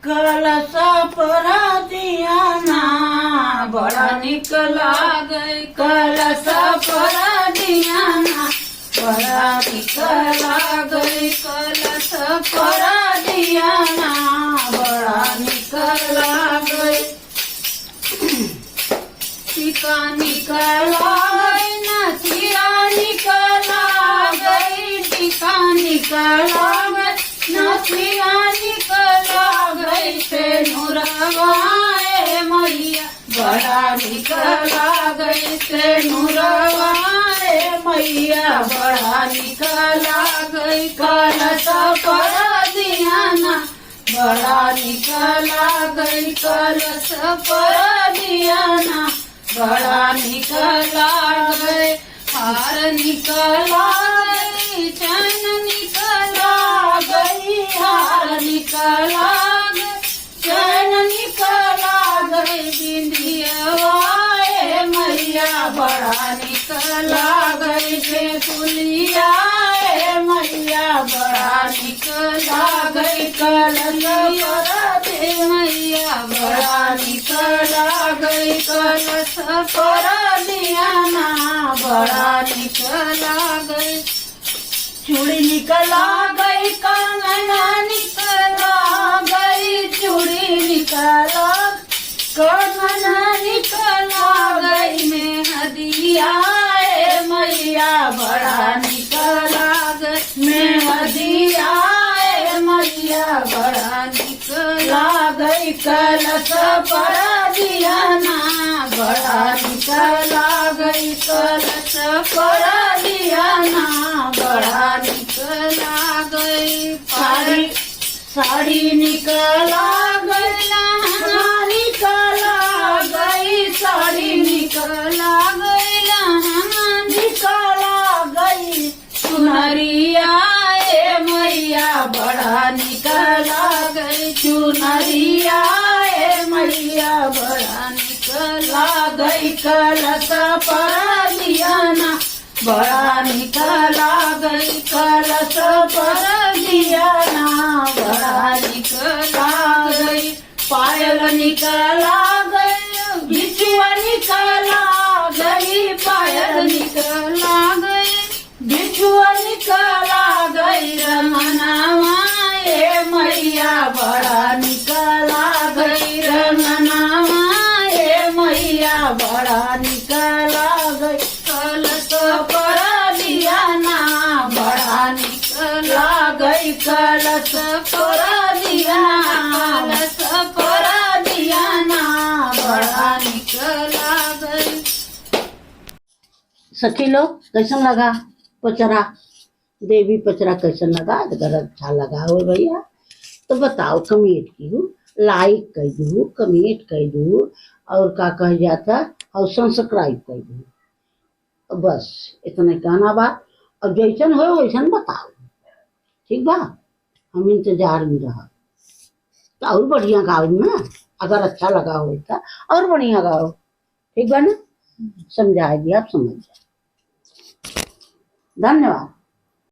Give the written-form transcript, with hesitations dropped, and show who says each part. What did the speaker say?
Speaker 1: कलश पर दिया ना बड़ा निक लागे कलश पर दिया ना बड़ा निक लागे कलश पर दिया ना बड़ा निक लागे टीका निकला गई नथिया निकला गई टीका निकला गई नथिया निकला गई से नूरवाए मैया बड़ा निकला गई से नूरवाए मैया बड़ा निकला गई कलश पर दिया ना बड़ा निकला गई कलश पर दिया ना बड़ा निकला गए हार निकला गई चैन निकला गई हार निकला गई चैन निकला गई बिंदियाए मैया बड़ा निकला गई बेकुलिया मैया बड़ा निकला गई कलश पर मैया बड़ा निकला गई कलश पर दिया ना बड़ा निकला गई चूड़ी निकला गई कंगना निकला गई चूड़ी निकला कंगना निकला गई मेहंदिया मैया बड़ा निकला गई मेहंदिया मैया बड़ा निकला गई कलश पर दिया ना बड़ा निकला गई कलश पर दिया ना बड़ा निकला गई साड़ी साड़ी निकला गई लहंगा निकला गई साड़ी निकला गई लहंगा निकला गई सुनरिया मैया बड़ा निकला गई चुनरिया मैया बड़ा निकला गई कलश पर दिया ना बड़ा निकला गई कलश पर दिया ना बड़ा निकला गई पायल निकला गई बिछुआ निकला गई पायल निकला गई बिछुआ निकला गई रमनावा मैया बड़ा निकला गई रमनावा मैया बड़ा निकला गई कलश पर दिया ना बड़ा निकला गई कलश पर दिया कलश पर दिया ना बड़ा निकला गई।
Speaker 2: सखी लोग कैसन लगा पचरा देवी पचरा कैसन लगा अगर अच्छा लगा हो भैया तो बताओ कमेंट कीजिए लाइक कर दू कमेंट कर दू और का कह जाता और सब्सक्राइब कर दू बस इतना कहना बा और जैसन हो वैसन बताओ ठीक बा हम इंतजार में रह तो और बढ़िया गाओ ना अगर अच्छा लगा हो तो और बढ़िया गाओ ठीक बा ना समझा दिया आप समझ जाए धन्यवाद।